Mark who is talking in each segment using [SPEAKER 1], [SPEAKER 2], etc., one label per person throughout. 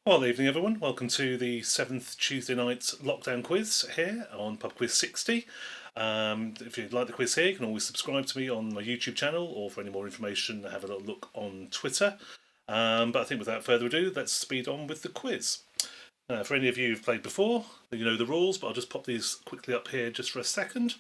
[SPEAKER 1] Well, evening everyone. Welcome to the 7th Tuesday night lockdown quiz here on Pub Quiz 60. If you'd like the quiz here, you can always subscribe to me on my YouTube channel, or for any more information, have a little look on Twitter. But I think without further ado, let's speed on with the quiz. For any of you who've played before, you know the rules, but I'll just pop these quickly up here just for a second.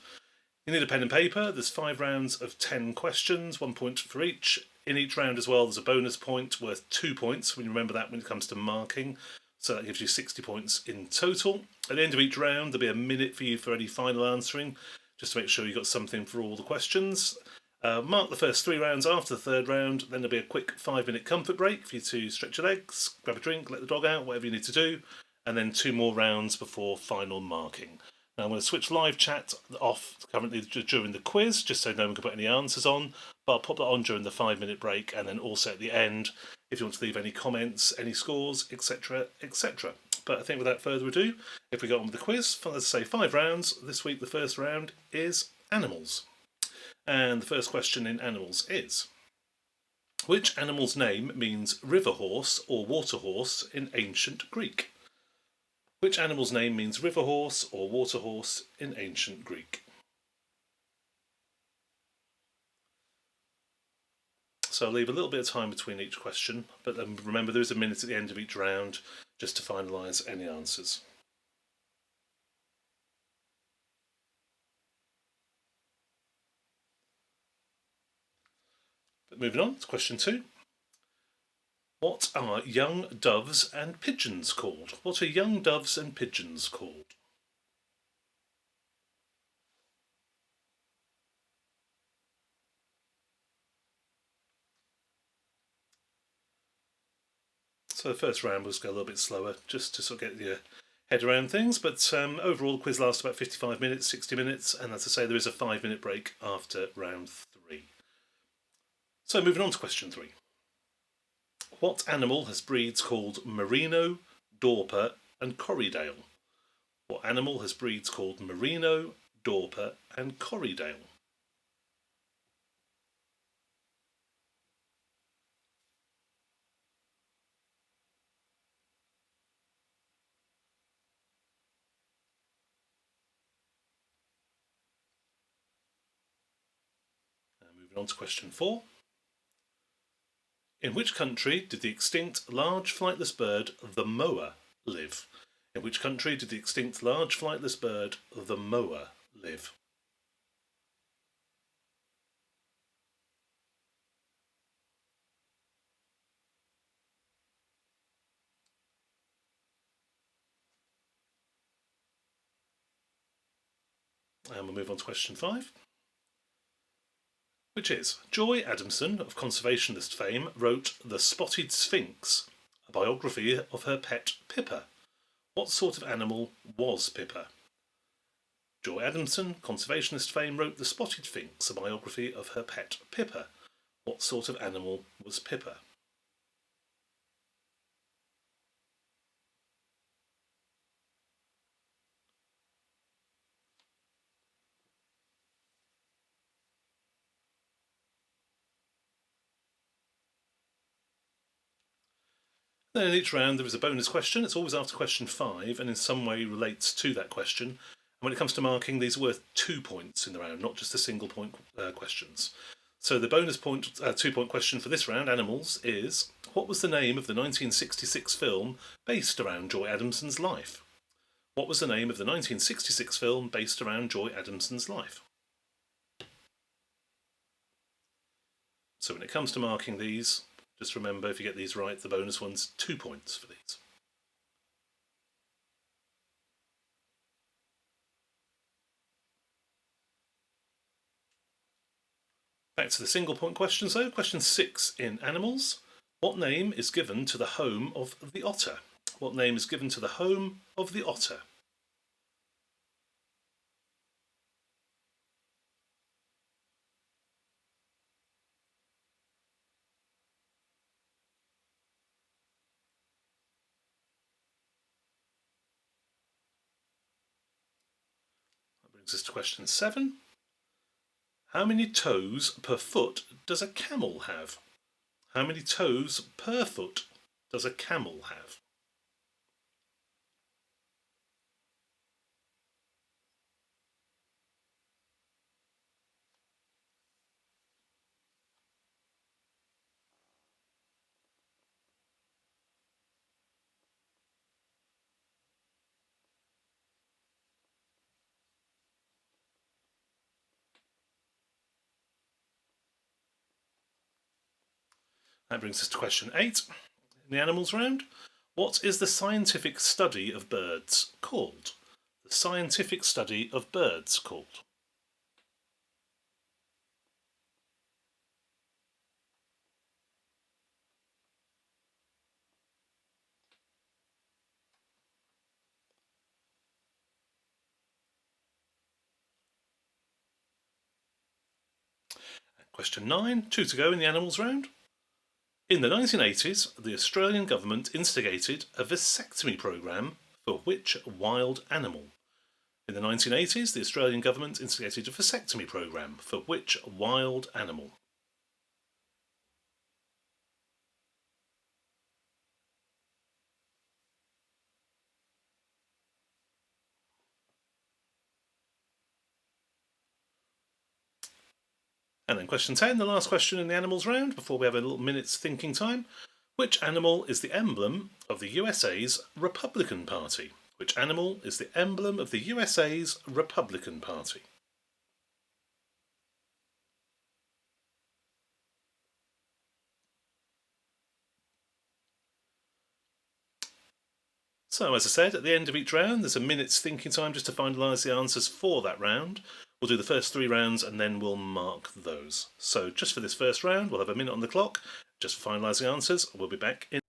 [SPEAKER 1] You need a pen and paper. There's 5 rounds of 10 questions, 1 point for each. In each round as well, there's a bonus point worth 2 points. When you remember that when it comes to marking. So that gives you 60 points in total. At the end of each round, there'll be a minute for you for any final answering, just to make sure you've got something for all the questions. Mark the first 3 rounds after the third round. Then there'll be a quick 5-minute comfort break for you to stretch your legs, grab a drink, let the dog out, whatever you need to do. And then 2 more rounds before final marking. Now I'm going to switch live chat off currently during the quiz, just so no one can put any answers on, but I'll pop that on during the 5-minute break, and then also at the end, if you want to leave any comments, any scores, etc, etc. But I think without further ado, if we go on with the quiz, let's say 5 rounds. This week the first round is animals. And the first question in animals is, which animal's name means river horse or water horse in ancient Greek? Which animal's name means river horse or water horse in ancient Greek? So I'll leave a little bit of time between each question, but remember there is a minute at the end of each round just to finalise any answers. But moving on to question 2. What are young doves and pigeons called? What are young doves and pigeons called? So the first round was go a little bit slower, just to sort of get your head around things. But overall, the quiz lasts about 55 minutes, 60 minutes, and as I say, there is a 5-minute break after round 3. So moving on to question 3. What animal has breeds called Merino, Dorper, and Corriedale? What animal has breeds called Merino, Dorper, and Corriedale? Moving on to question 4. In which country did the extinct large flightless bird, the moa, live? In which country did the extinct large flightless bird, the moa, live? And we'll move on to question 5. Which is, Joy Adamson of conservationist fame wrote The Spotted Sphinx, a biography of her pet Pippa. What sort of animal was Pippa? Joy Adamson, conservationist fame, wrote The Spotted Sphinx, a biography of her pet Pippa. What sort of animal was Pippa? Then in each round there is a bonus question. It's always after question 5 and in some way relates to that question. And when it comes to marking, these are worth 2 points in the round, not just the single point questions. So the bonus point 2-point question for this round, animals, is what was the name of the 1966 film based around Joy Adamson's life? What was the name of the 1966 film based around Joy Adamson's life? So when it comes to marking these, just remember, if you get these right, the bonus one's 2 points for these. Back to the single point questions though. Question 6 in animals. What name is given to the home of the otter? What name is given to the home of the otter? That brings us to question 7. How many toes per foot does a camel have? How many toes per foot does a camel have? That brings us to question 8 in the animals round. What is the scientific study of birds called? The scientific study of birds called? Question 9, 2 to go in the animals round. In the 1980s, the Australian government instigated a vasectomy program for which wild animal? In the 1980s, the Australian government instigated a vasectomy program for which wild animal? And then question 10, the last question in the animals round, before we have a little minute's thinking time. Which animal is the emblem of the USA's Republican Party? Which animal is the emblem of the USA's Republican Party? So, as I said, at the end of each round, there's a minute's thinking time just to finalise the answers for that round. We'll do the first 3 rounds and then we'll mark those. So, just for this first round, we'll have a minute on the clock just for finalising answers. We'll be back in.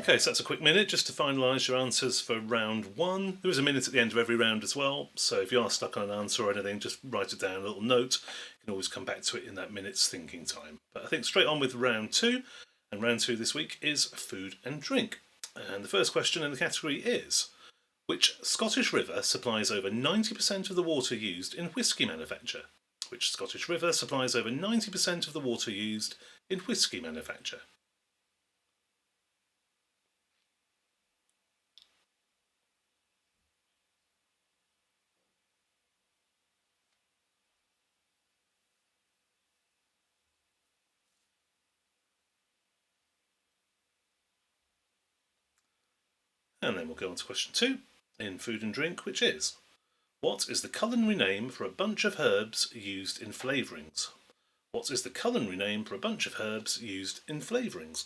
[SPEAKER 1] Okay, so that's a quick minute just to finalise your answers for round 1. There is a minute at the end of every round as well, so if you are stuck on an answer or anything, just write it down, a little note. You can always come back to it in that minute's thinking time. But I think straight on with round 2, and round 2 this week is food and drink. And the first question in the category is, which Scottish river supplies over 90% of the water used in whisky manufacture? Which Scottish river supplies over 90% of the water used in whisky manufacture? And then we'll go on to question 2 in food and drink, which is, what is the culinary name for a bunch of herbs used in flavourings? What is the culinary name for a bunch of herbs used in flavourings?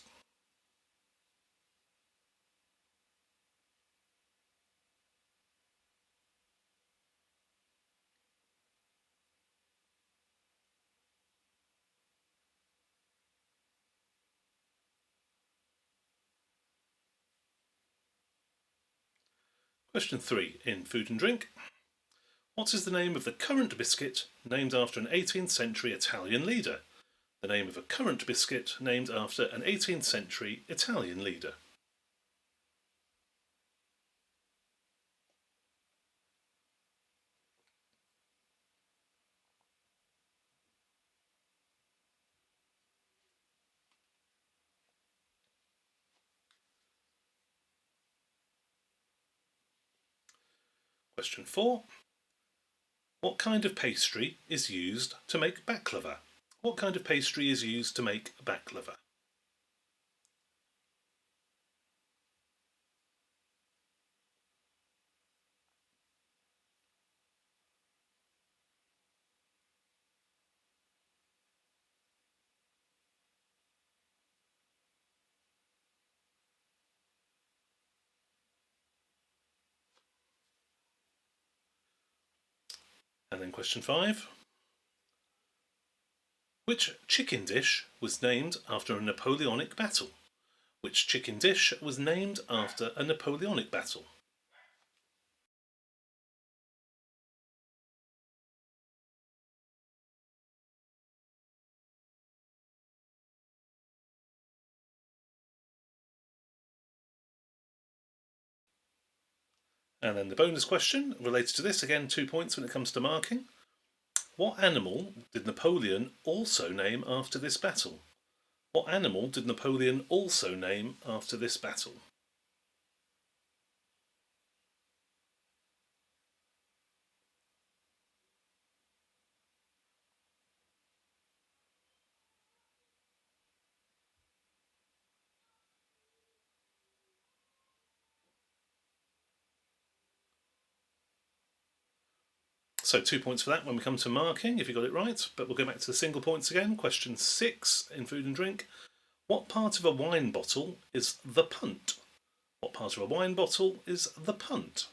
[SPEAKER 1] Question 3 in food and drink. What is the name of the currant biscuit named after an 18th century Italian leader? The name of a currant biscuit named after an 18th century Italian leader. Question 4. What kind of pastry is used to make baklava? What kind of pastry is used to make baklava? And then question 5. Which chicken dish was named after a Napoleonic battle? Which chicken dish was named after a Napoleonic battle? And then the bonus question related to this, again 2 points when it comes to marking. What animal did Napoleon also name after this battle? What animal did Napoleon also name after this battle? So 2 points for that when we come to marking, if you got it right. But we'll go back to the single points again. Question 6 in food and drink. What part of a wine bottle is the punt? What part of a wine bottle is the punt?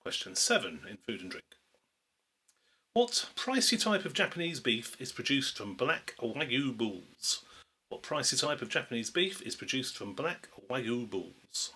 [SPEAKER 1] Question 7 in food and drink. What pricey type of Japanese beef is produced from black Wagyu bulls? What pricey type of Japanese beef is produced from black Wagyu bulls?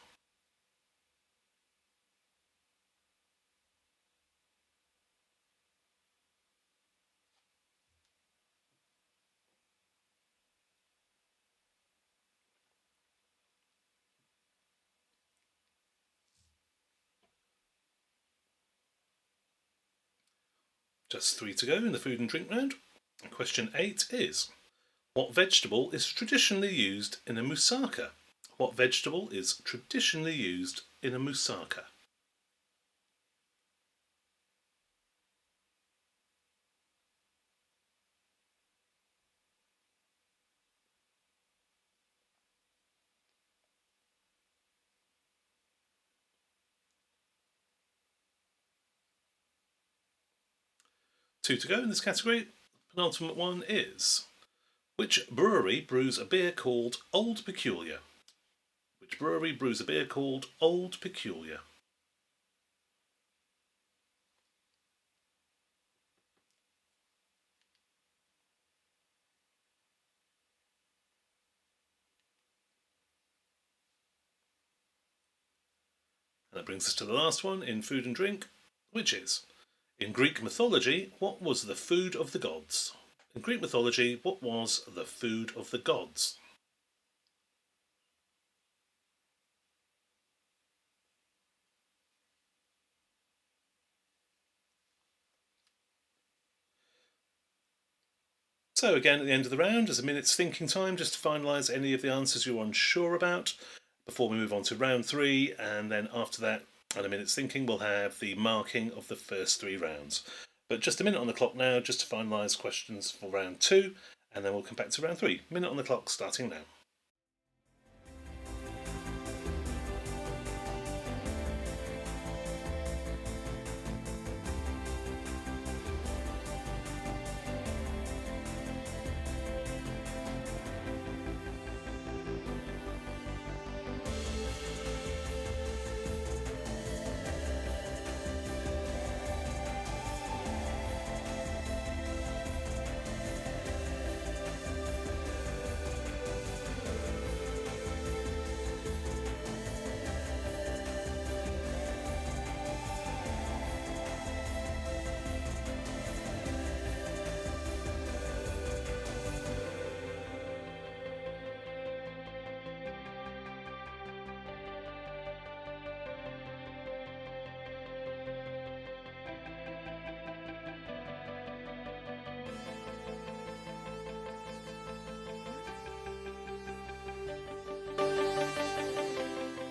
[SPEAKER 1] Just 3 to go in the food and drink round. Question 8 is, what vegetable is traditionally used in a moussaka? What vegetable is traditionally used in a moussaka? Two to go in this category. Penultimate one is, which brewery brews a beer called Old Peculiar? Which brewery brews a beer called Old Peculiar? And that brings us to the last one in food and drink, which is, in Greek mythology, what was the food of the gods? In Greek mythology, what was the food of the gods? So again, at the end of the round, there's a minute's thinking time just to finalise any of the answers you're unsure about before we move on to round 3, and then after that, and a minute's thinking, we'll have the marking of the first 3 rounds. But just a minute on the clock now, just to finalise questions for round 2, and then we'll come back to round 3. Minute on the clock starting now.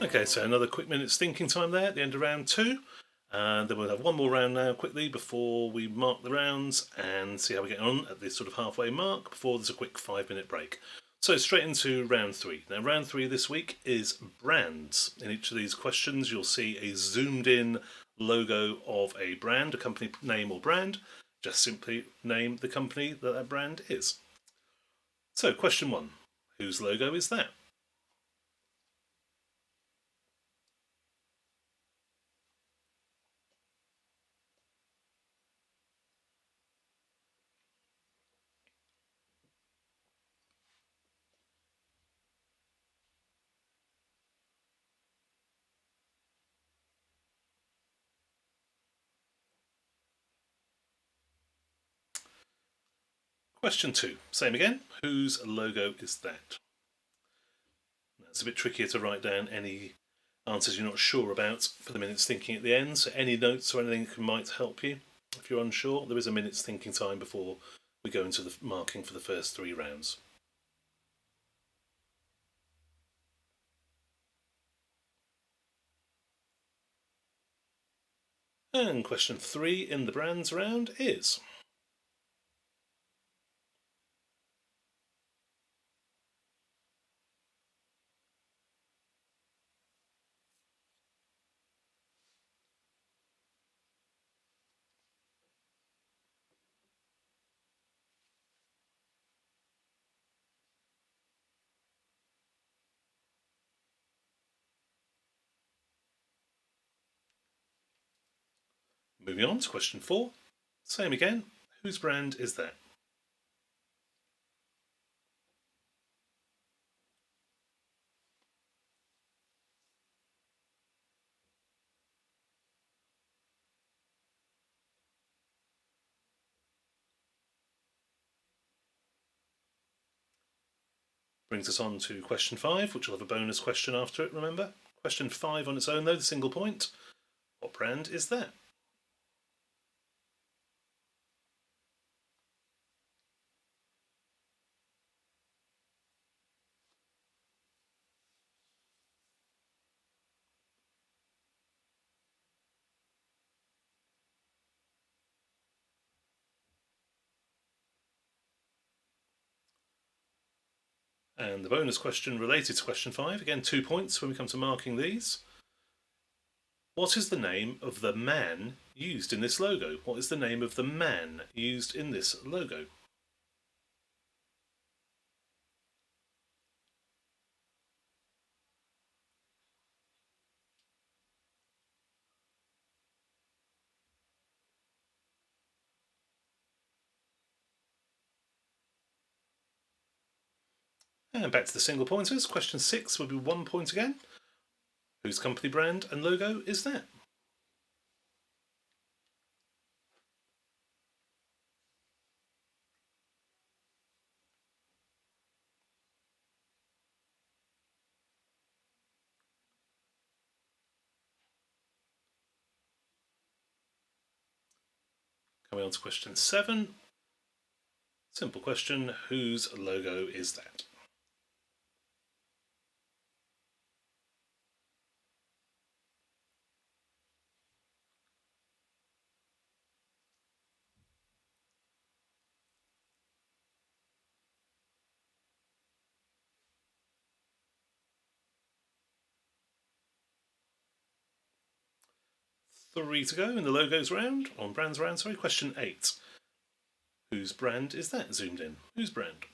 [SPEAKER 1] Okay, so another quick minute's thinking time there at the end of round 2. And then we'll have one more round now quickly before we mark the rounds and see how we get on at this sort of halfway mark before there's a quick 5-minute break. So straight into round 3. Now round 3 this week is brands. In each of these questions you'll see a zoomed in logo of a brand, a company name or brand, just simply name the company that that brand is. So, question 1. Whose logo is that? Question 2. Same again. Whose logo is that? It's a bit trickier to write down any answers you're not sure about for the minute's thinking at the end, so any notes or anything might help you. If you're unsure, there is a minute's thinking time before we go into the marking for the first 3 rounds. And question 3 in the brands round is... Moving on to question 4. Same again. Whose brand is that? Brings us on to question 5, which will have a bonus question after it, remember? Question 5 on its own, though, the single point. What brand is that? And the bonus question related to question 5, again 2 points when we come to marking these. What is the name of the man used in this logo? What is the name of the man used in this logo? And back to the single pointers. Question 6 will be 1 point again. Whose company brand and logo is that? Coming on to question 7. Simple question. Whose logo is that? Three to go in the logos round, on brands round, sorry. Question 8. Whose brand is that zoomed in? Whose brand?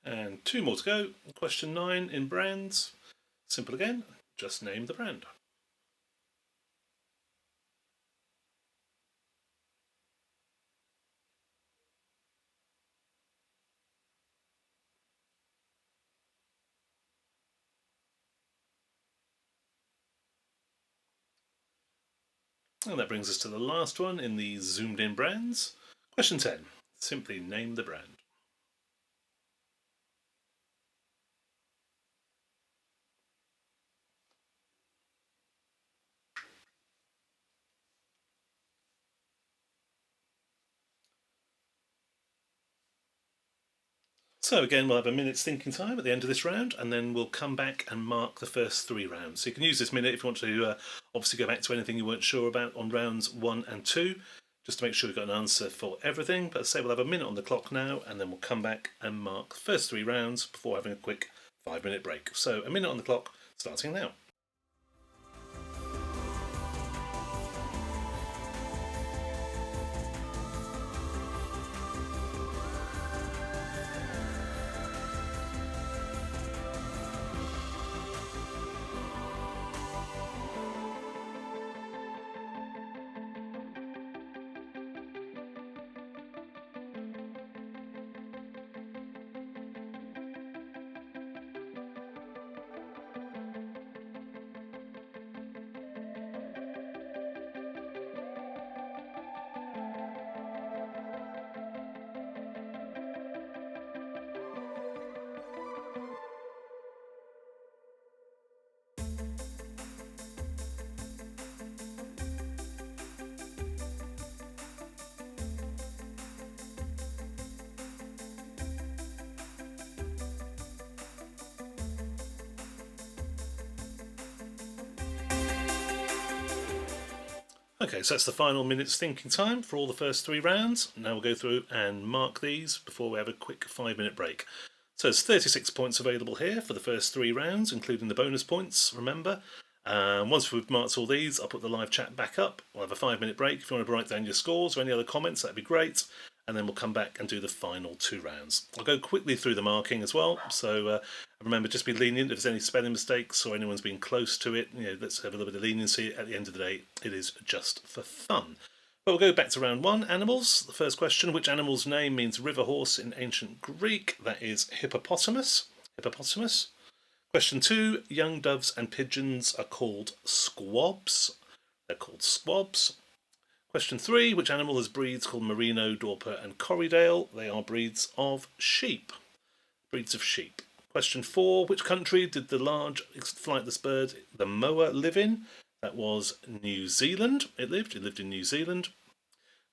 [SPEAKER 1] And 2 more to go. Question 9 in brands. Simple again, just name the brand. And that brings us to the last one in the zoomed in brands. Question 10. Simply name the brand. So again, we'll have a minute's thinking time at the end of this round, and then we'll come back and mark the first 3 rounds. So you can use this minute if you want to obviously go back to anything you weren't sure about on rounds 1 and 2, just to make sure you've got an answer for everything. But say we'll have a minute on the clock now, and then we'll come back and mark the first 3 rounds before having a quick 5-minute break. So a minute on the clock, starting now. Okay, so that's the final minute's thinking time for all the first 3 rounds. Now we'll go through and mark these before we have a quick 5-minute break. So there's 36 points available here for the first 3 rounds, including the bonus points, remember. Once we've marked all these, I'll put the live chat back up. We'll have a 5-minute break. If you want to write down your scores or any other comments, that'd be great. And then we'll come back and do the final 2 rounds. I'll go quickly through the marking as well. So remember, just be lenient if there's any spelling mistakes or anyone's been close to it. Let's have a little bit of leniency. At the end of the day, it is just for fun. But we'll go back to round 1, animals. The first question, which animal's name means river horse in ancient Greek? That is hippopotamus. Hippopotamus. Question 2, young doves and pigeons are called squabs. They're called squabs. Question 3, which animal has breeds called merino, dorper and corriedale? They are breeds of sheep. Breeds of sheep. Question 4, which country did the large flightless bird, the moa, live in? That was New Zealand. It lived in New Zealand.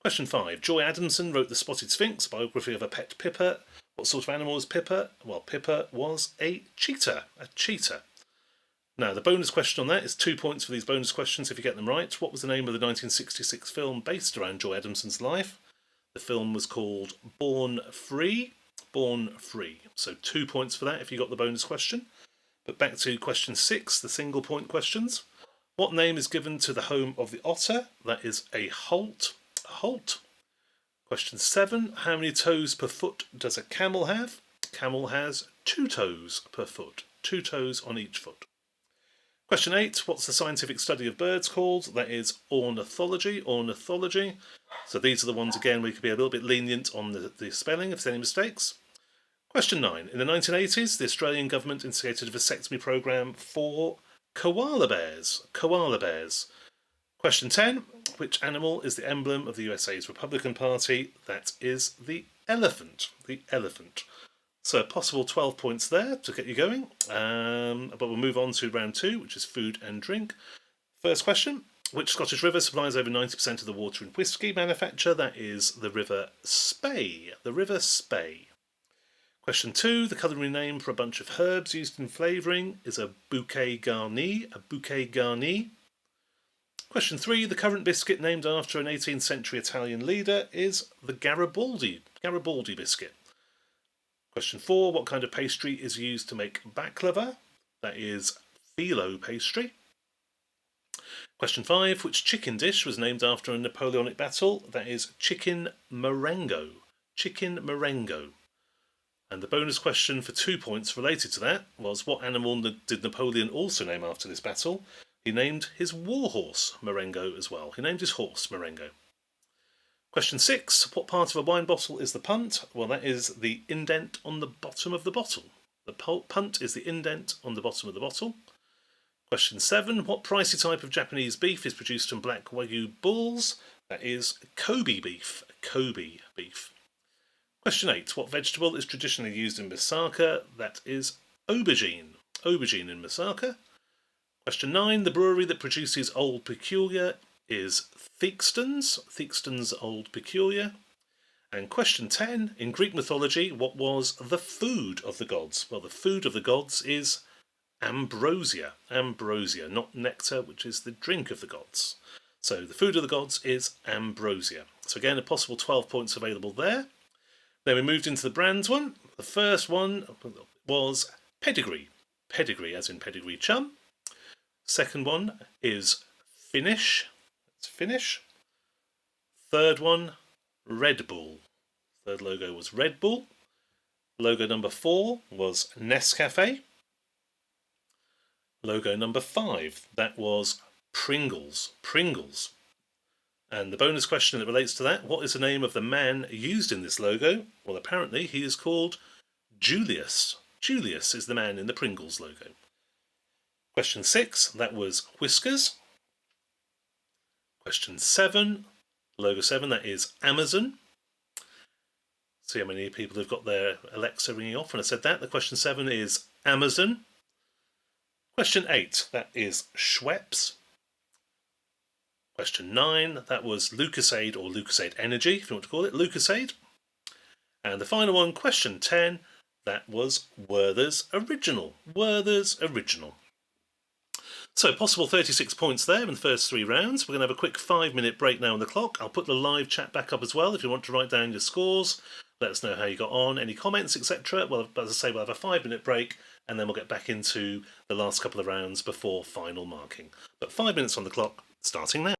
[SPEAKER 1] Question 5, Joy Adamson wrote The Spotted Sphinx, biography of a pet pippa. What sort of animal was Pippa? Well, Pippa was a cheetah. A cheetah. Now, the bonus question on that is 2 points for these bonus questions if you get them right. What was the name of the 1966 film based around Joy Adamson's life? The film was called Born Free. Born Free. So 2 points for that if you got the bonus question. But back to question 6, the single point questions. What name is given to the home of the otter? That is a holt. A holt. Question 7, how many toes per foot does a camel have? Camel has 2 toes per foot. 2 toes on each foot. Question 8, what's the scientific study of birds called? That is ornithology. Ornithology. So these are the ones, again, we could be a little bit lenient on the spelling if there's any mistakes. Question 9, in the 1980s, the Australian government instigated a vasectomy programme for koala bears. Koala bears. Question 10, which animal is the emblem of the USA's Republican Party? That is the elephant. The elephant. So a possible 12 points there to get you going. But we'll move on to round 2, which is food and drink. First question, which Scottish river supplies over 90% of the water in whisky manufacture? That is the River Spey. The River Spey. Question 2, the culinary name for a bunch of herbs used in flavouring is a bouquet garni. A bouquet garni. Question 3, the current biscuit named after an 18th century Italian leader is the Garibaldi biscuit. Question 4, what kind of pastry is used to make baklava? That is phyllo pastry. Question 5, which chicken dish was named after a Napoleonic battle? That is chicken merengue. Chicken merengue. And the bonus question for 2 points related to that was, what animal did Napoleon also name after this battle? He named his warhorse Marengo as well. He named his horse Marengo. Question 6. What part of a wine bottle is the punt? Well, that is the indent on the bottom of the bottle. The punt is the indent on the bottom of the bottle. Question 7. What pricey type of Japanese beef is produced from black Wagyu bulls? That is Kobe beef. Kobe beef. Question 8. What vegetable is traditionally used in moussaka? That is aubergine. Aubergine in moussaka. Question 9. The brewery that produces Old Peculiar is Theakston's. Theakston's Old Peculiar. And question 10, in Greek mythology, what was the food of the gods? Well, the food of the gods is ambrosia. Ambrosia, not nectar, which is the drink of the gods. So the food of the gods is ambrosia. So again, a possible 12 points available there. Then we moved into the brands one. The first one was pedigree. Pedigree, as in pedigree chum. Second one is Finish. That's Finish. Third one, Red Bull. Third logo was Red Bull. Logo number 4 was Nescafe. Logo number 5, that was Pringles. Pringles. And the bonus question that relates to that, what is the name of the man used in this logo? Well, apparently he is called Julius. Julius is the man in the Pringles logo. Question 6, that was Whiskers. Question 7, logo 7, that is Amazon. See how many people have got their Alexa ringing off when I said that. The question 7 is Amazon. Question 8, that is Schweppes. Question 9, that was Lucasade or Lucasade Energy, if you want to call it, Lucasade. And the final one, question 10, that was Werther's Original. Werther's Original. So possible 36 points there in the first 3 rounds. We're going to have a quick 5-minute break now on the clock. I'll put the live chat back up as well if you want to write down your scores. Let us know how you got on, any comments, etc. Well, as I say, we'll have a 5-minute break and then we'll get back into the last couple of rounds before final marking. But 5 minutes on the clock, starting now.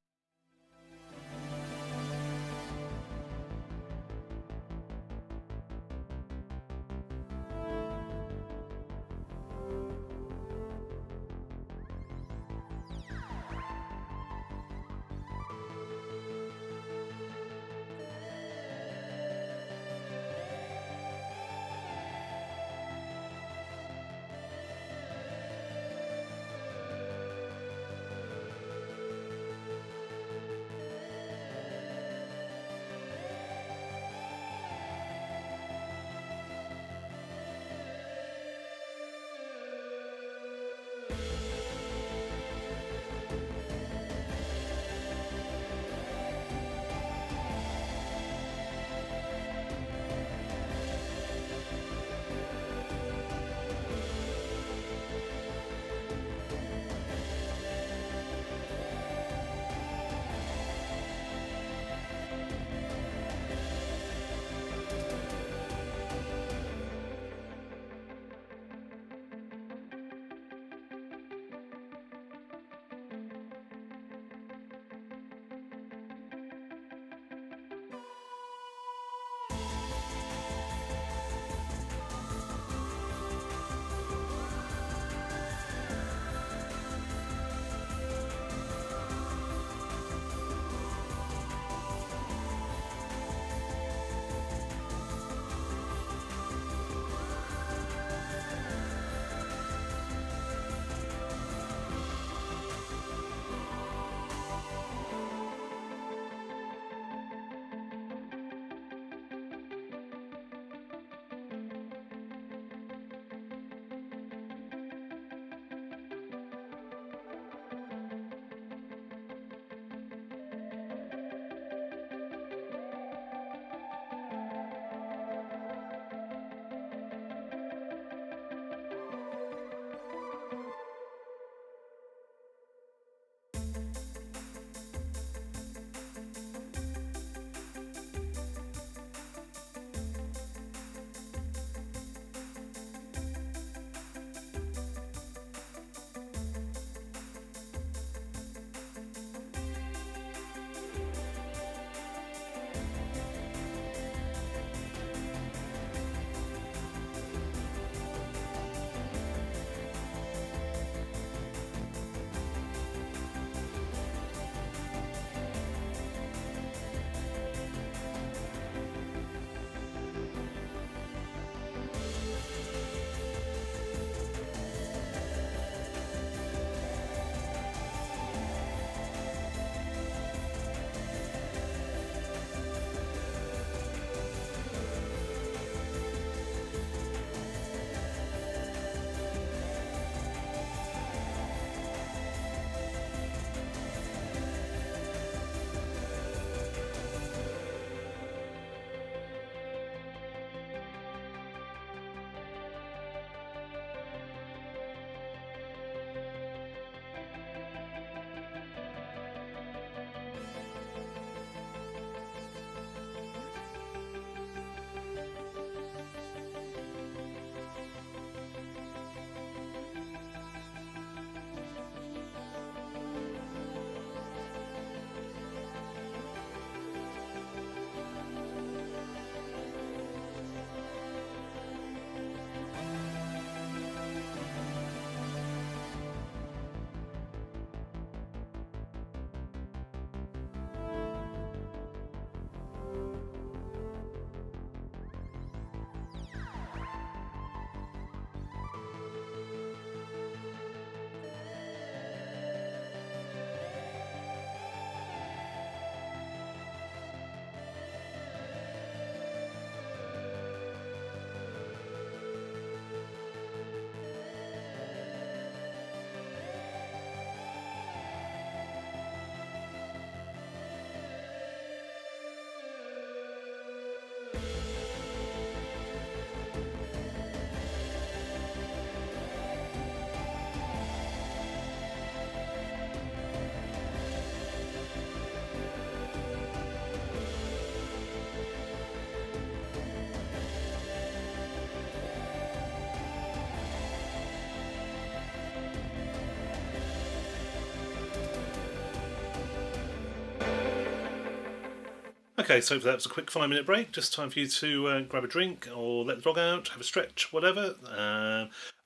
[SPEAKER 1] Okay, so that was a quick 5 minute break. Just time for you to grab a drink or let the dog out, have a stretch, whatever.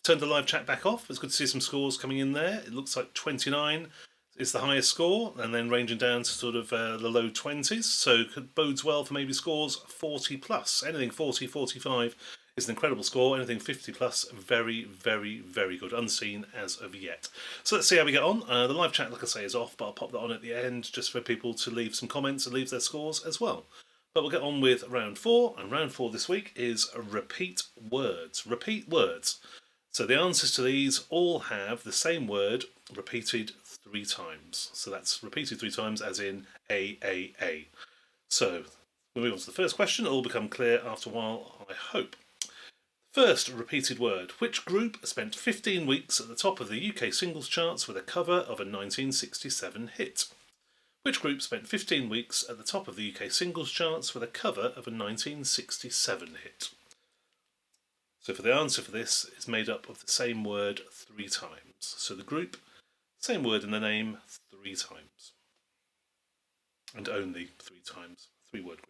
[SPEAKER 1] Turned the live chat back off. It's good to see some scores coming in there. It looks like 29 is the highest score, and then ranging down to sort of the low 20s. So it bodes well for maybe scores 40 plus. Anything 40, 45 is an incredible score. Anything 50 plus, very, very, very good. Unseen as of yet. So let's see how we get on. The live chat, like I say, is off, but I'll pop that on at the end just for people to leave some comments and leave their scores as well. But we'll get on with round 4, and round 4 this week is repeat words. Repeat words. So the answers to these all have the same word repeated 3 times. So that's repeated 3 times as in A. So we'll move on to the first question. It'll all become clear after a while, I hope. First repeated word. Which group spent 15 weeks at the top of the UK singles charts with a cover of a 1967 hit? Which group spent 15 weeks at the top of the UK singles charts with a cover of a 1967 hit? So for the answer for this, it's made up of the same word 3 times. So the group, same word in the name 3 times. And only 3 times. 3-word group.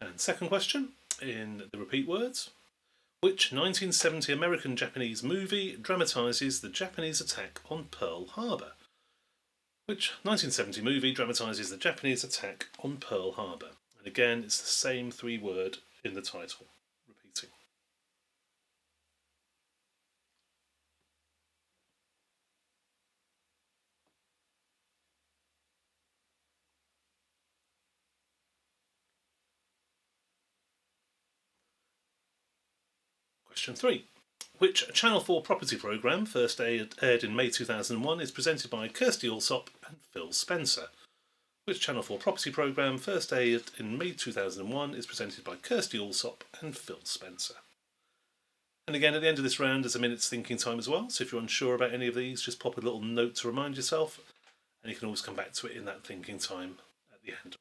[SPEAKER 1] And second question, in the repeat words. Which 1970 American-Japanese movie dramatises the Japanese attack on Pearl Harbor? Which 1970 movie dramatises the Japanese attack on Pearl Harbor? And again, it's the same 3-word in the title. Repeating. Question 3. Which Channel 4 property programme, first aired in May 2001, is presented by Kirsty Allsop and Phil Spencer? Which Channel 4 property programme, first aired in May 2001, is presented by Kirsty Allsop and Phil Spencer? And again, at the end of this round, there's a minute's thinking time as well. So if you're unsure about any of these, just pop a little note to remind yourself, and you can always come back to it in that thinking time at the end.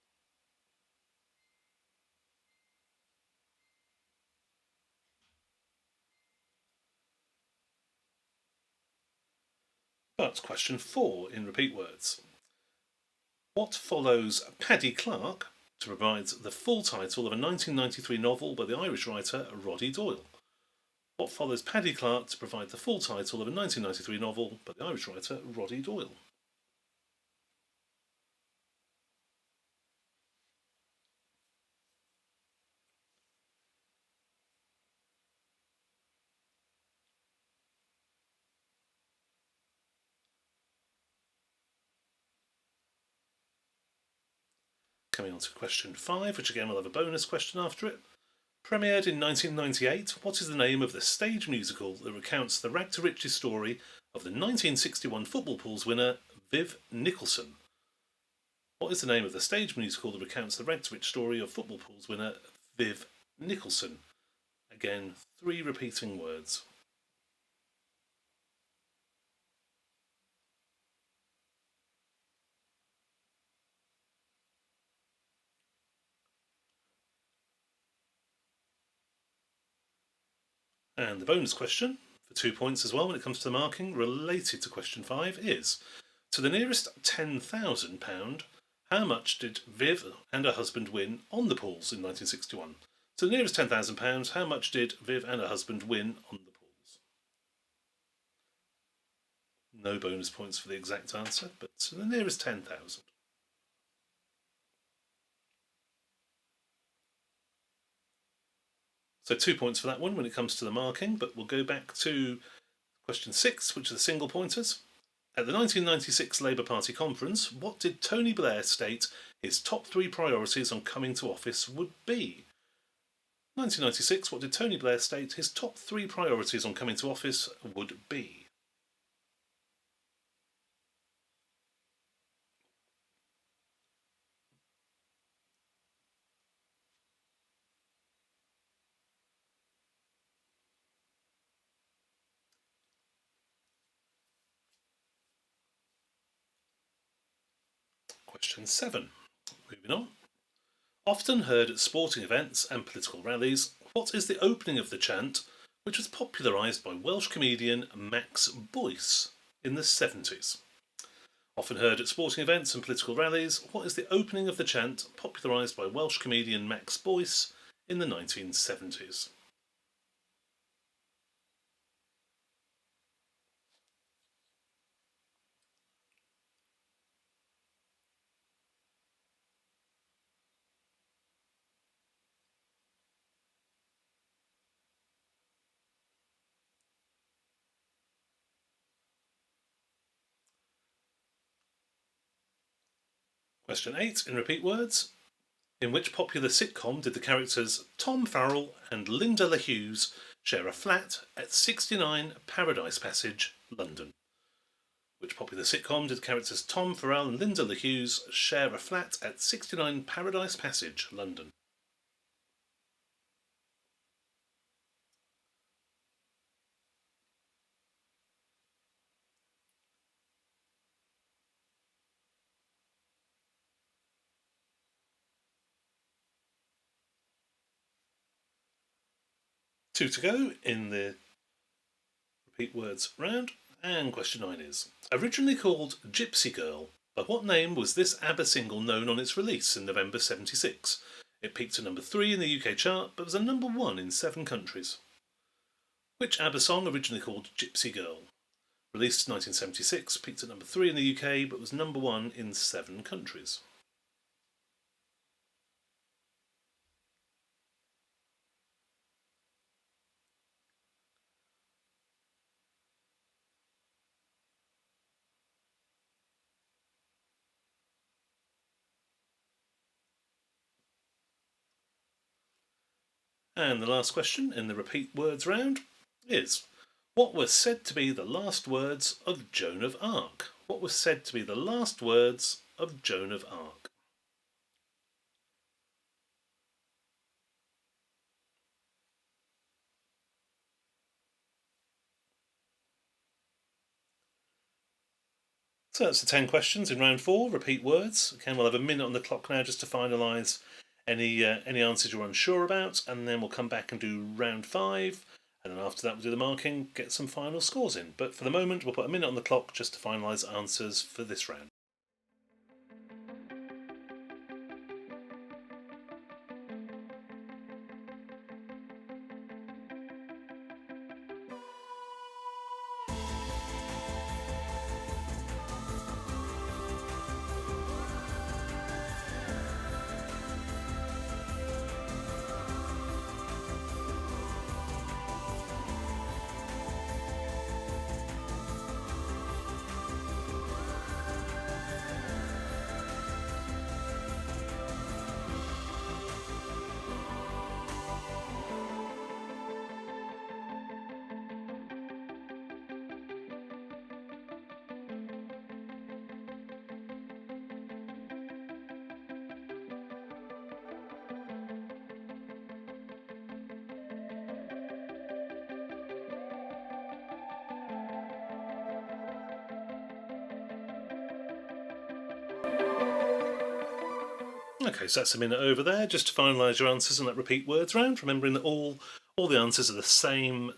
[SPEAKER 1] But question 4 in repeat words. What follows Paddy Clark to provide the full title of a 1993 novel by the Irish writer Roddy Doyle? What follows Paddy Clark to provide the full title of a 1993 novel by the Irish writer Roddy Doyle? Coming on to question 5, which again will have a bonus question after it. Premiered in 1998, what is the name of the stage musical that recounts the rag to riches story of the 1961 football pools winner Viv Nicholson? What is the name of the stage musical that recounts the rag to riches story of football pools winner Viv Nicholson? Again, 3 repeating words. And the bonus question, for 2 points as well when it comes to the marking, related to question 5 is, to the nearest £10,000, how much did Viv and her husband win on the pools in 1961? To the nearest £10,000, how much did Viv and her husband win on the pools? No bonus points for the exact answer, but to the nearest 10,000. So 2 points for that one when it comes to the marking, but we'll go back to question 6, which are the single pointers. At the 1996 Labour Party conference, what did Tony Blair state his top 3 priorities on coming to office would be? 1996, what did Tony Blair state his top 3 priorities on coming to office would be? Question 7. Moving on. Often heard at sporting events and political rallies, what is the opening of the chant which was popularised by Welsh comedian Max Boyce in the 70s? Often heard at sporting events and political rallies, what is the opening of the chant popularised by Welsh comedian Max Boyce in the 1970s? Question 8 in repeat words. In which popular sitcom did the characters Tom Farrell and Linda LaHughes share a flat at 69 Paradise Passage, London? Which popular sitcom did the characters Tom Farrell and Linda LaHughes share a flat at 69 Paradise Passage, London? Two to go in the repeat words round. And question 9 is, originally called Gypsy Girl, by what name was this ABBA single known on its release in November 76? It peaked at number 3 in the UK chart, but was a number 1 in 7 countries. Which ABBA song, originally called Gypsy Girl? Released in 1976, peaked at number 3 in the UK, but was number 1 in 7 countries. And the last question in the repeat words round is, what were said to be the last words of Joan of Arc? What were said to be the last words of Joan of Arc? So that's the 10 questions in round 4, repeat words. Again, we'll have a minute on the clock now just to finalise any answers you're unsure about, and then we'll come back and do round 5, and then after that we'll do the marking, get some final scores in. But for the moment, we'll put a minute on the clock just to finalise answers for this round. Okay, so that's a minute over there, just to finalise your answers in that repeat words round, remembering that all the answers are the same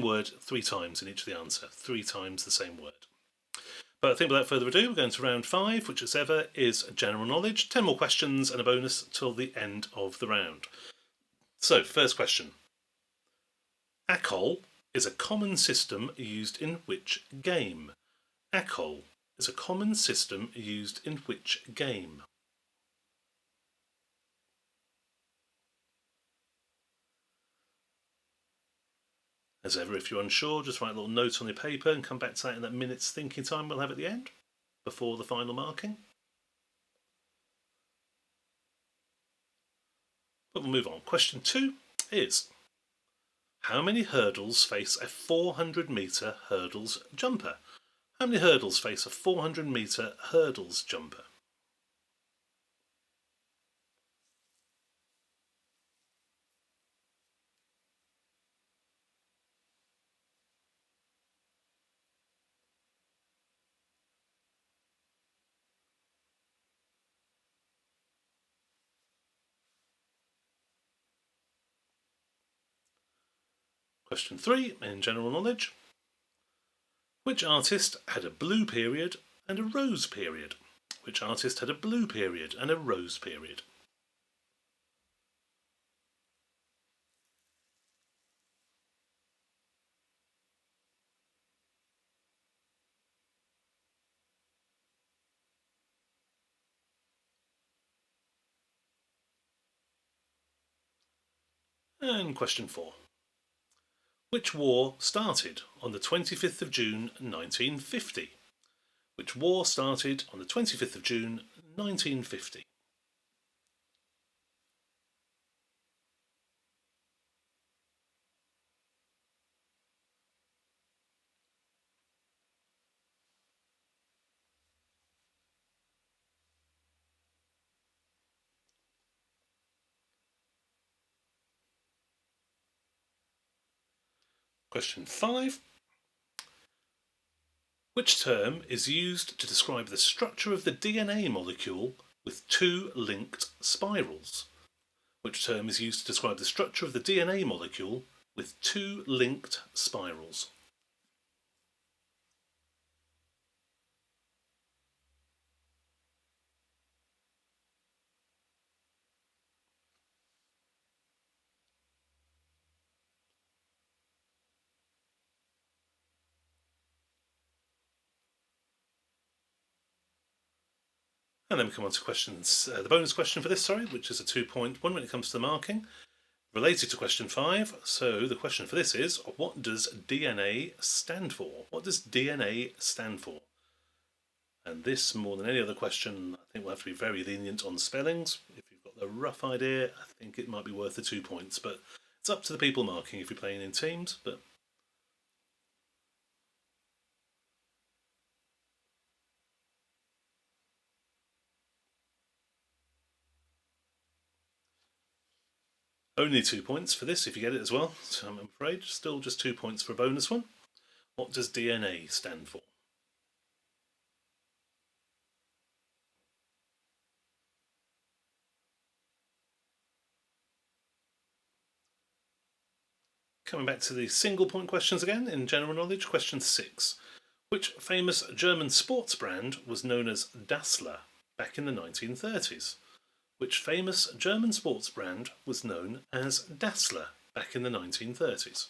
[SPEAKER 1] word 3 times in each of the answer, 3 times the same word. But I think without further ado, we're going to round 5, which as ever is general knowledge, 10 more questions and a bonus till the end of the round. So, first question. ACOL is a common system used in which game? ACOL is a common system used in which game? As ever, if you're unsure, just write a little note on your paper and come back to that in that minute's thinking time we'll have at the end, before the final marking. But we'll move on. Question 2 is, how many hurdles face a 400-metre hurdles jumper? How many hurdles face a 400-metre hurdles jumper? Question 3 in general knowledge. Which artist had a blue period and a rose period? Which artist had a blue period and a rose period? And question 4. Which war started on the 25th of June 1950? Which war started on the 25th of June 1950? Question 5. Which term is used to describe the structure of the DNA molecule with two linked spirals? Which term is used to describe the structure of the DNA molecule with two linked spirals? And then we come on to questions, the bonus question for this, which is a 2-point one when it comes to the marking, related to question 5. So the question for this is, what does DNA stand for? What does DNA stand for? And this, more than any other question, I think we'll have to be very lenient on spellings. If you've got the rough idea, I think it might be worth the 2 points, but it's up to the people marking if you're playing in teams. But only 2 points for this if you get it as well. So I'm afraid still just 2 points for a bonus one. What does DNA stand for? Coming back to the single point questions again in general knowledge, question 6. Which famous German sports brand was known as Dassler back in the 1930s? Which famous German sports brand was known as Dassler back in the 1930s?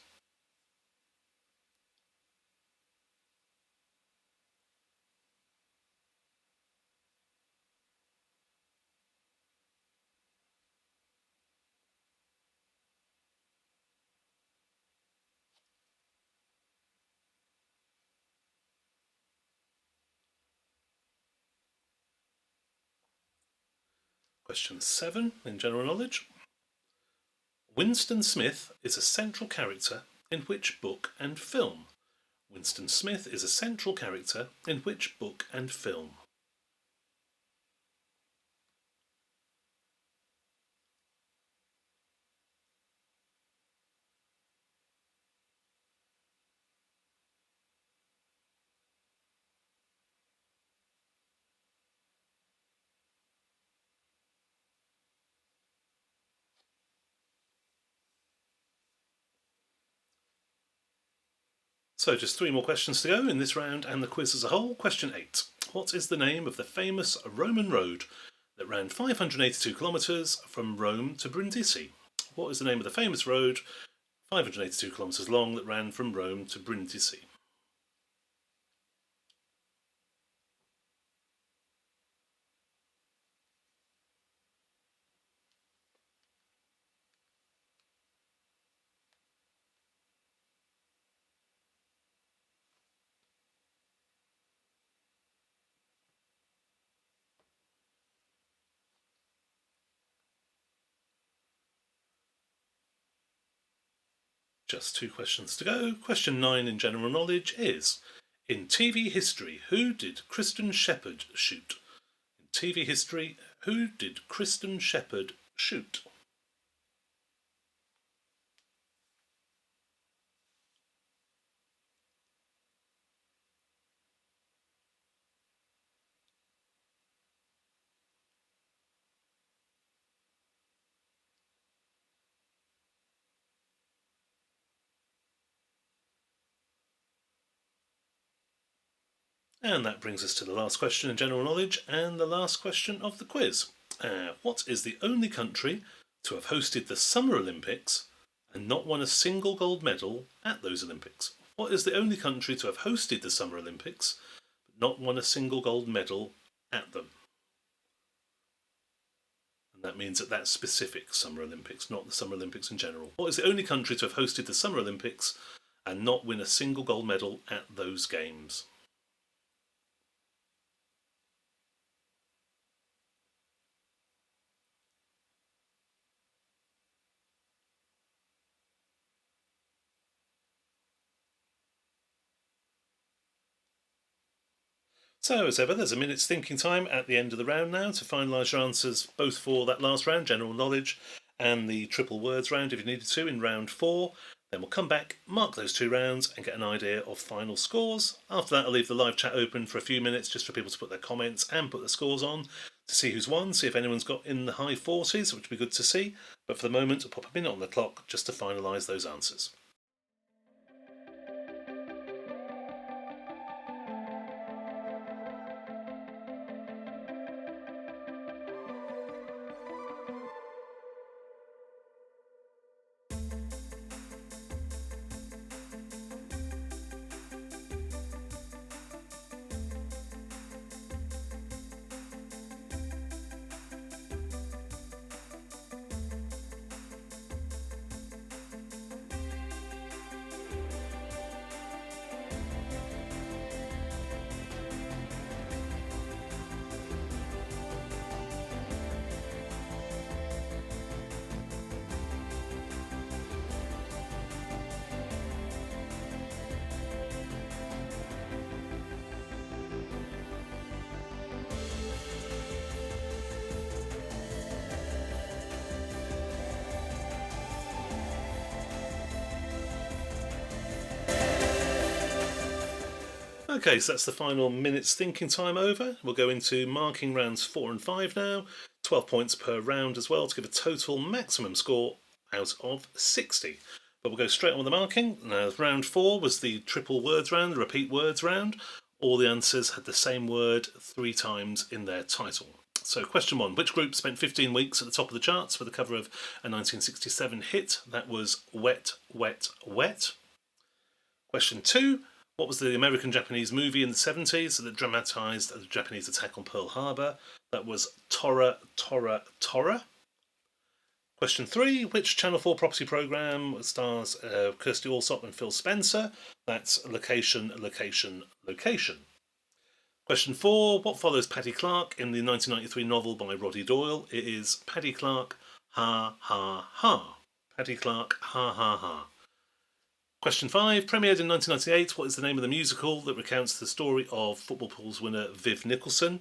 [SPEAKER 1] Question 7 in general knowledge. Winston Smith is a central character in which book and film? Winston Smith is a central character in which book and film? So just 3 more questions to go in this round and the quiz as a whole. Question 8. What is the name of the famous Roman road that ran 582 kilometres from Rome to Brindisi? What is the name of the famous road 582 kilometres long that ran from Rome to Brindisi? Just 2 questions to go. Question 9 in general knowledge is, in TV history, who did Kristen Shepherd shoot? In TV history, who did Kristen Shepherd shoot? And that brings us to the last question in general knowledge and the last question of the quiz. What is the only country to have hosted the Summer Olympics and not won a single gold medal at those Olympics? What is the only country to have hosted the Summer Olympics but not won a single gold medal at them? And that means at that specific Summer Olympics, not the Summer Olympics in general. What is the only country to have hosted the Summer Olympics and not win a single gold medal at those games? So, as ever, there's a minute's thinking time at the end of the round now to finalise your answers, both for that last round, general knowledge, and the triple words round if you needed to in round 4. Then we'll come back, mark those 2 rounds, and get an idea of final scores. After that, I'll leave the live chat open for a few minutes just for people to put their comments and put their scores on to see who's won, see if anyone's got in the high 40s, which would be good to see. But for the moment, I'll pop a minute on the clock just to finalise those answers. Okay, so that's the final minute's thinking time over. We'll go into marking rounds 4 and 5 now. 12 points per round as well to give a total maximum score out of 60. But we'll go straight on with the marking. Now, round 4 was the triple words round, the repeat words round. All the answers had the same word 3 times in their title. So question 1, which group spent 15 weeks at the top of the charts for the cover of a 1967 hit? That was Wet, Wet, Wet. Question 2, what was the American-Japanese movie in the 70s that dramatised the Japanese attack on Pearl Harbor? That was Tora, Tora, Tora. Question 3, which Channel 4 property programme stars Kirsty Allsop and Phil Spencer? That's Location, Location, Location. Question 4, what follows Paddy Clark in the 1993 novel by Roddy Doyle? It is Paddy Clark, Ha, Ha, Ha. Paddy Clark, Ha, Ha, Ha. Question 5, premiered in 1998, what is the name of the musical that recounts the story of Football Pools winner Viv Nicholson?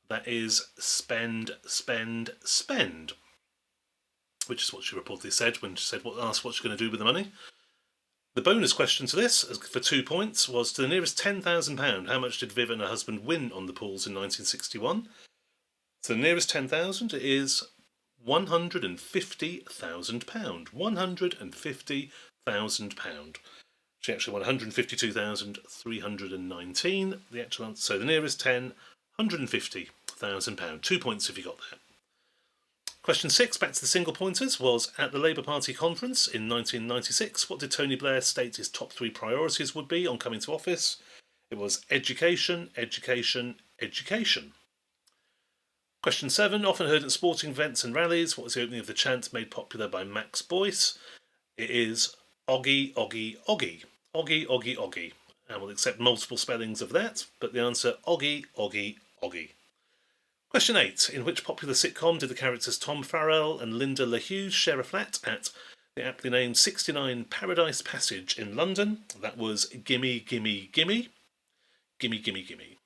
[SPEAKER 1] That is Spend, Spend, Spend. Which is what she reportedly said when she asked what she's going to do with the money. The bonus question to this, for 2 points, was to the nearest £10,000, how much did Viv and her husband win on the pools in 1961? To the nearest 10,000 is £150,000. £150,000. She actually won 152,319. The actual answer. So the nearest 10, £150,000. 2 points if you got that. Question 6, back to the single pointers, was at the Labour Party conference in 1996. What did Tony Blair state his top 3 priorities would be on coming to office? It was education, education, education. Question 7, often heard at sporting events and rallies, what was the opening of the chant made popular by Max Boyce? It is Oggy, Oggy, Oggy. Oggy, Oggy, Oggy. And we'll accept multiple spellings of that, but the answer, Oggy, Oggy, Oggy. Question 8, in which popular sitcom did the characters Tom Farrell and Linda LaHughes share a flat at the aptly named 69 Paradise Passage in London? That was Gimme, Gimme, Gimme. Gimme, Gimme, Gimme.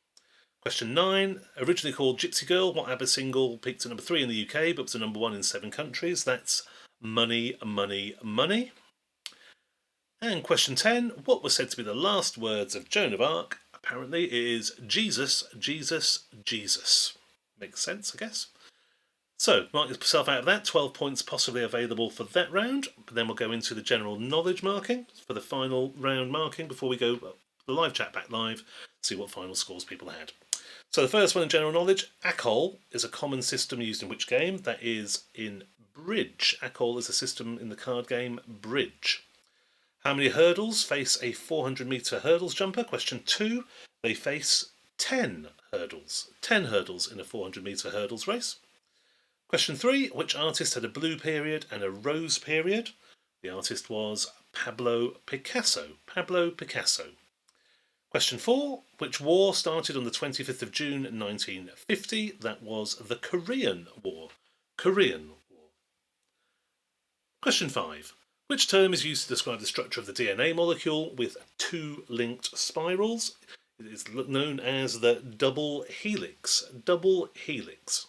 [SPEAKER 1] Question 9, originally called Gypsy Girl, what ABBA single peaked at number 3 in the UK but was at number 1 in 7 countries? That's Money, Money, Money. And question 10, what was said to be the last words of Joan of Arc? Apparently it is Jesus, Jesus, Jesus. Makes sense, I guess. So, mark yourself out of that. 12 points possibly available for that round. But then we'll go into the general knowledge marking for the final round marking before we go the live chat back live see what final scores people had. So the first one in general knowledge, Acol is a common system used in which game? That is in Bridge. Acol is a system in the card game Bridge. How many hurdles face a 400-metre hurdles jumper? Question 2. They face 10 hurdles. 10 hurdles in a 400-metre hurdles race. Question 3. Which artist had a blue period and a rose period? The artist was Pablo Picasso. Pablo Picasso. Question 4. Which war started on the 25th of June 1950? That was the Korean War. Korean War. Question 5. Which term is used to describe the structure of the DNA molecule with 2 linked spirals? It is known as the double helix. Double helix.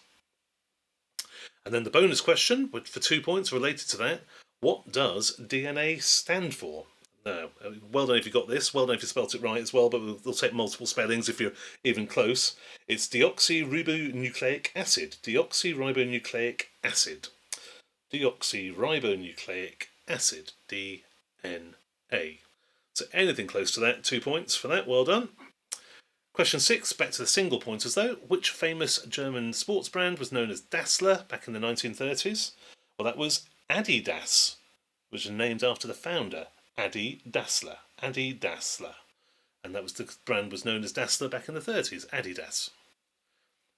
[SPEAKER 1] And then the bonus question, which for 2 points related to that, what does DNA stand for? Now, well done if you got this, well done if you spelt it right as well, but we'll take multiple spellings if you're even close. It's deoxyribonucleic acid. Deoxyribonucleic acid. Deoxyribonucleic acid. DNA. So anything close to that, 2 points for that, well done. Question 6, back to the single pointers though. Which famous German sports brand was known as Dassler back in the 1930s? Well, that was Adidas, which was named after the founder, Adi Dassler. Adi Dassler. And that was the brand was known as Dassler back in the 30s, Adidas.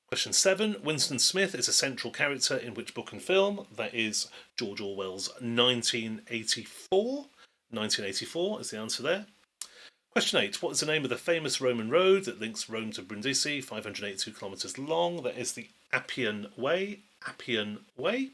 [SPEAKER 1] Question 7, Winston Smith is a central character in which book and film? That is George Orwell's 1984. 1984 is the answer there. Question 8. What is the name of the famous Roman road that links Rome to Brindisi, 582 kilometres long? That is the Appian Way. Appian Way.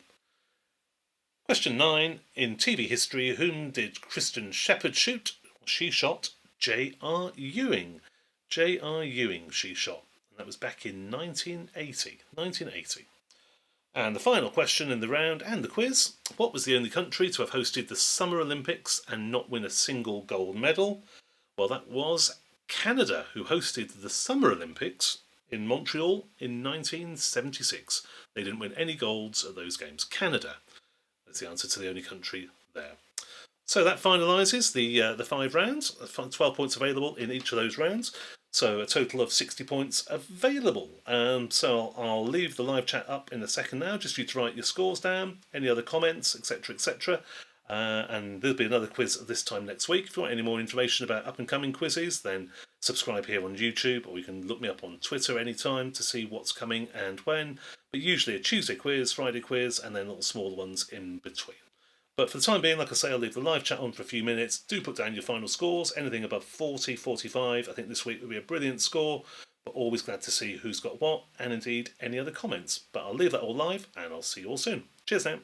[SPEAKER 1] Question 9. In TV history, whom did Kristen Shepherd shoot? She shot J.R. Ewing. J.R. Ewing she shot. And that was back in 1980. 1980. And the final question in the round and the quiz. What was the only country to have hosted the Summer Olympics and not win a single gold medal? Well, that was Canada, who hosted the Summer Olympics in Montreal in 1976. They didn't win any golds at those games. Canada is the answer to the only country there. So that finalises the 5 rounds. 12 points available in each of those rounds. So a total of 60 points available. So I'll leave the live chat up in a second now, just for you to write your scores down, any other comments, etc., etc. And there'll be another quiz this time next week. If you want any more information about up-and-coming quizzes, then subscribe here on YouTube, or you can look me up on Twitter anytime to see what's coming and when. But usually a Tuesday quiz, Friday quiz, and then little smaller ones in between. But for the time being, like I say, I'll leave the live chat on for a few minutes. Do put down your final scores. Anything above 40, 45, I think this week would be a brilliant score. But always glad to see who's got what, and indeed any other comments. But I'll leave that all live, and I'll see you all soon. Cheers now.